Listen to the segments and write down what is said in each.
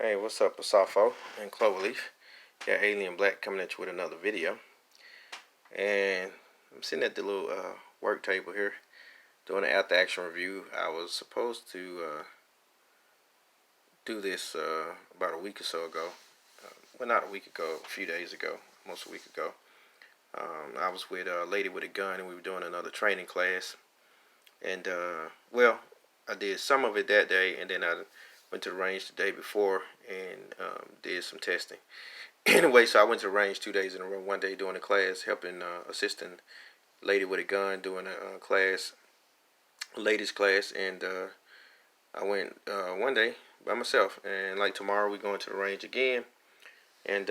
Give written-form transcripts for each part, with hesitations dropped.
Hey, what's up, Asafo and Cloverleaf? Yeah, Alien Black coming at you with another video. And I'm sitting at the little work table here doing an after action review. I was supposed to do this about a week or so ago. Well, not a week ago, a few days ago, almost a week ago. I was with a lady with a gun and we were doing another training class. And, well, I did some of it that day and then I went to the range the day before and did some testing. Anyway, so I went to the range 2 days in a row. One day doing a class, helping assisting lady with a gun doing a class, ladies class, and I went one day by myself. And like tomorrow, we're going to the range again, and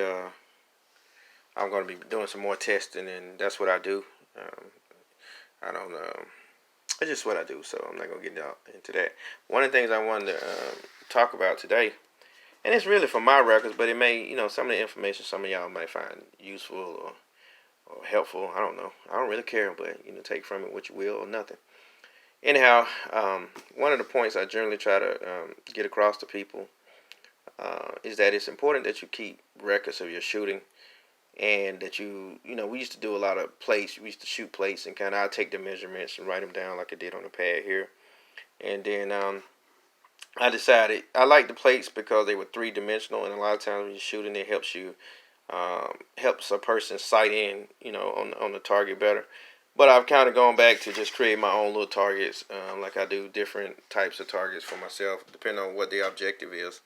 I'm going to be doing some more testing, and that's what I do. I don't. It's just what I do, so I'm not gonna get into that. One of the things I wanted to talk about today, and it's really for my records, but it may, some of the information some of y'all might find useful or helpful. I don't know. I don't really care, but take from it what you will or nothing. Anyhow, one of the points I generally try to get across to people is that it's important that you keep records of your shooting, and that we used to do a lot of plates. We used to shoot plates, and kind of I take the measurements and write them down like I did on the pad here, and then I decided I like the plates because they were 3-dimensional, and a lot of times when you're shooting, it helps you helps a person sight in, on the target better. But I've kind of gone back to just create my own little targets, like I do different types of targets for myself, depending on what the objective is.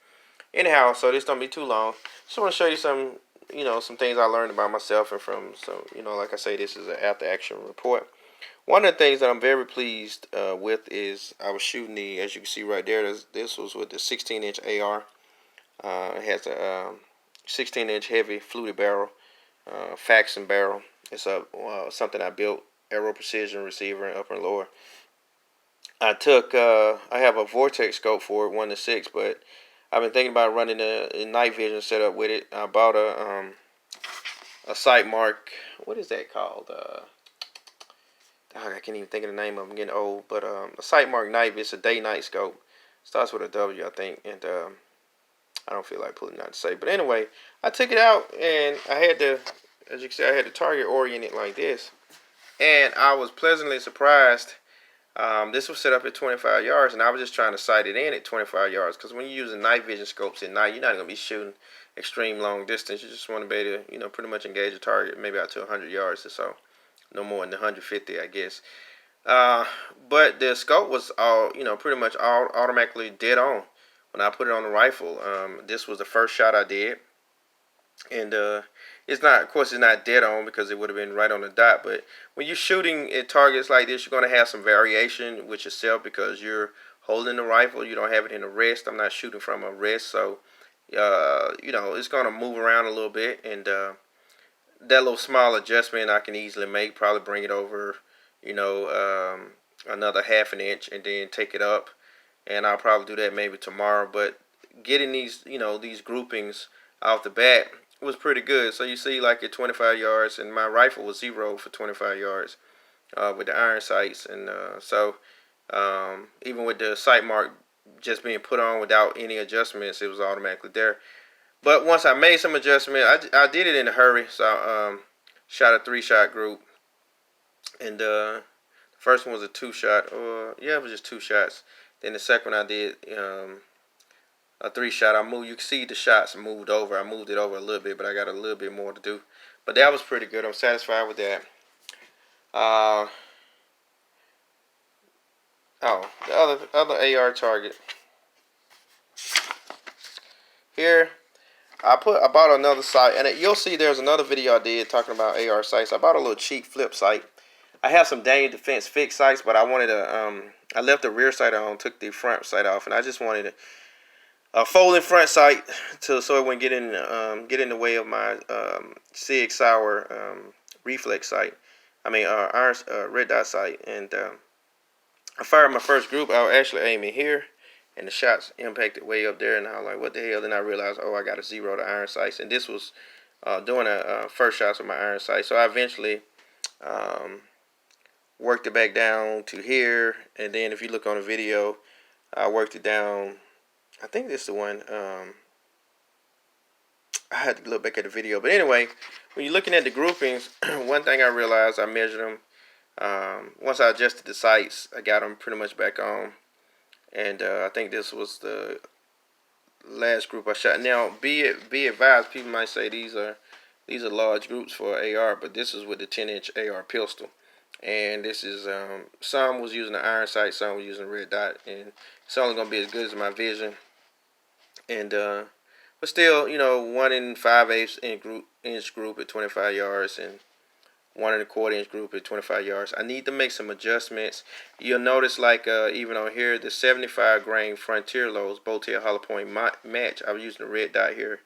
Anyhow, so this don't be too long. Just want to show you some things I learned about myself and from. So, like I say, this is an after action report. One of the things that I'm very pleased with is I was shooting as you can see right there, this was with the 16-inch AR. It has a 16-inch heavy fluted barrel, Faxon barrel. It's something I built, Aero Precision receiver in upper and lower. I have a Vortex scope for it, 1-6, but I've been thinking about running a night vision setup with it. I bought a Sightmark. What is that called? I can't even think of the name of it. I'm getting old, but a Sightmark night. It's a day-night scope. Starts with a W, I think, and I don't feel like pulling out to say. But anyway, I took it out, and I had as you can see, I had the target oriented like this, and I was pleasantly surprised. This was set up at 25 yards, and I was just trying to sight it in at 25 yards, because when you're using night vision scopes at night, you're not going to be shooting extreme long distance. You just want to be able to, pretty much engage a target maybe out to 100 yards or so. No more than 150, I guess. But the scope was all, pretty much all automatically dead on when I put it on the rifle. This was the first shot I did, and it's not, of course, it's not dead on because it would have been right on the dot. But when you're shooting at targets like this, you're going to have some variation with yourself because you're holding the rifle. You don't have it in a rest. I'm not shooting from a rest, so it's going to move around a little bit, and that little small adjustment I can easily make, probably bring it over, another half an inch, and then take it up. And I'll probably do that maybe tomorrow. But getting these groupings off the bat was pretty good. So you see, like at 25 yards, and my rifle was 0 for 25 yards with the iron sights, and even with the Sightmark just being put on without any adjustments, it was automatically there. But once I made some adjustment, I did it in a hurry. So I shot a 3-shot group, and the first one was a 2-shot. Yeah, it was just 2 shots. Then the second one I did a 3-shot. I moved. You can see the shots moved over. I moved it over a little bit, but I got a little bit more to do. But that was pretty good. I'm satisfied with that. The other AR target here. I bought another sight, and you'll see there's another video I did talking about AR sights. I bought a little cheap flip sight. I have some Daniel Defense fixed sights, but I wanted to. I left the rear sight on, took the front sight off, and I just wanted a folding front sight so it wouldn't get in the way of my Sig Sauer reflex sight. I mean iron red dot sight, and I fired my first group. I was actually aiming here, and the shots impacted way up there, and I was like, what the hell? Then I realized, I got to 0 the iron sights, and this was doing a first shots with my iron sight. So I eventually worked it back down to here, and then if you look on the video, I worked it down. I think this is the one. I had to look back at the video. But anyway, when you're looking at the groupings, one thing I realized, I measured them. Once I adjusted the sights, I got them pretty much back on. And I think this was the last group I shot. Now, be advised, people might say these are large groups for AR, but this is with the 10-inch AR pistol. And this is some was using the iron sight, some was using red dot, and it's only gonna be as good as my vision. And but still, 1 5/8 inch group at 25 yards, and 1 1/4 inch group at 25 yards. I need to make some adjustments. You'll notice, like even on here, the 75 grain Frontier loads, Bowtail hollow point match. I was using the red dot here.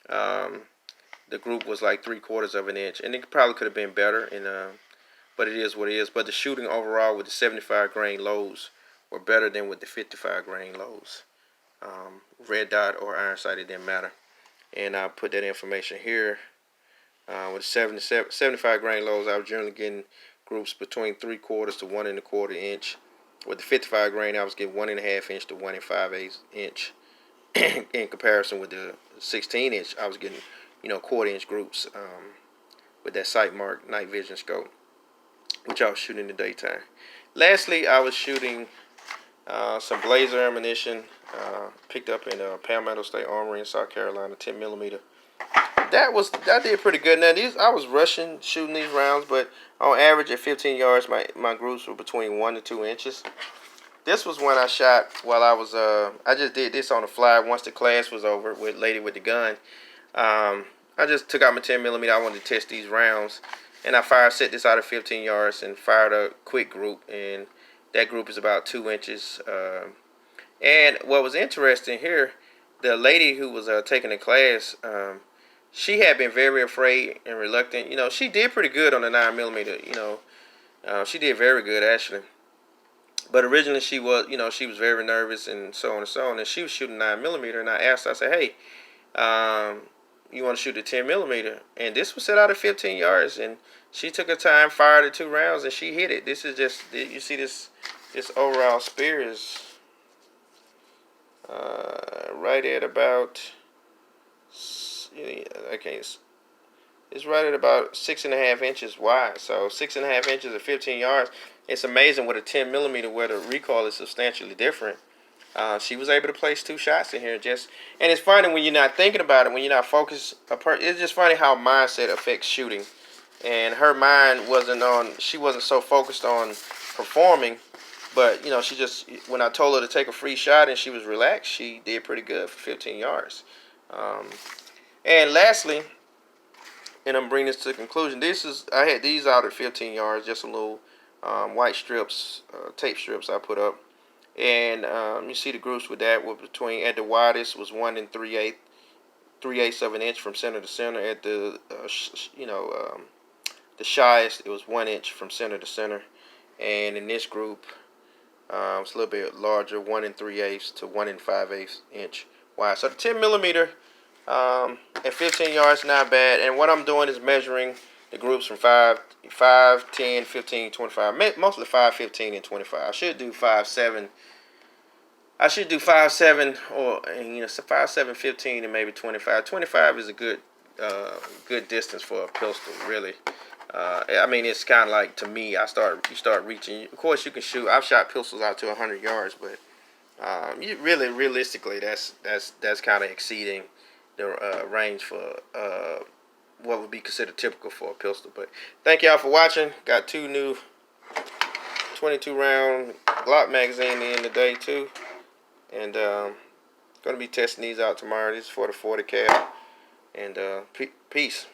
The group was like 3/4 of an inch, and it probably could have been better. But it is what it is. But the shooting overall with the 75 grain loads were better than with the 55 grain loads. Red dot or iron sight, it didn't matter. And I'll put that information here. With 75 grain loads, I was generally getting groups between 3/4 to 1 1/4 inch. With the 55 grain, I was getting 1 1/2 inch to 1 5/8 inch. In comparison with the 16 inch, I was getting 1/4 inch groups with that Sightmark night vision scope, which I was shooting in the daytime. Lastly, I was shooting some Blazer ammunition picked up in Palmetto State Armory in South Carolina, 10 millimeter. That did pretty good. Now I was rushing shooting these rounds, but on average at 15 yards, my groups were between 1 to 2 inches. This was one I shot while I was I just did this on the fly once the class was over with Lady with the Gun. I just took out my 10 millimeter. I wanted to test these rounds, and I set this out at 15 yards and fired a quick group, and that group is about 2 inches. And what was interesting here, the lady who was taking the class, she had been very afraid and reluctant. She did pretty good on the 9 millimeter. She did very good actually. But originally she was very nervous and so on and so on. And she was shooting 9 millimeter, and I asked her, I said, "Hey, you want to shoot the 10 millimeter?" And this was set out at 15 yards, and she took her time, fired the 2 rounds, and she hit it. This is just, you see this overall spear is right at about, it's right at about 6.5 inches wide. So 6.5 inches at 15 yards. It's amazing with a 10 millimeter where the recoil is substantially different. She was able to place 2 shots in here. And it's funny when you're not thinking about it, when you're not focused. It's just funny how mindset affects shooting. And her mind she wasn't so focused on performing. But, she just, when I told her to take a free shot and she was relaxed, she did pretty good for 15 yards. And lastly, and I'm bringing this to the conclusion, I had these out at 15 yards, just some little white strips, tape strips I put up. And you see the groups with that were between, at the widest was 1 3/8 of an inch from center to center. At the, the shyest, it was 1 inch from center to center. And in this group, it's a little bit larger, 1 3/8 to 1 5/8 inch wide. So the 10 millimeter at 15 yards, not bad. And what I'm doing is measuring the groups from 5, 10, 15, 25. Mostly 5, 15, and 25. I should do 5, 7. I should do 5, 7, or 5, 7, 15, and maybe 25. 25 is a good distance for a pistol, really. I mean, it's kind of like, to me, you start reaching. Of course, you can shoot. I've shot pistols out to 100 yards, but realistically, that's kind of exceeding the range for what would be considered typical for a pistol. But thank y'all for watching. Got 2 new 22 round Glock magazine in today too, and gonna be testing these out tomorrow. This is for the 40 cal, and peace.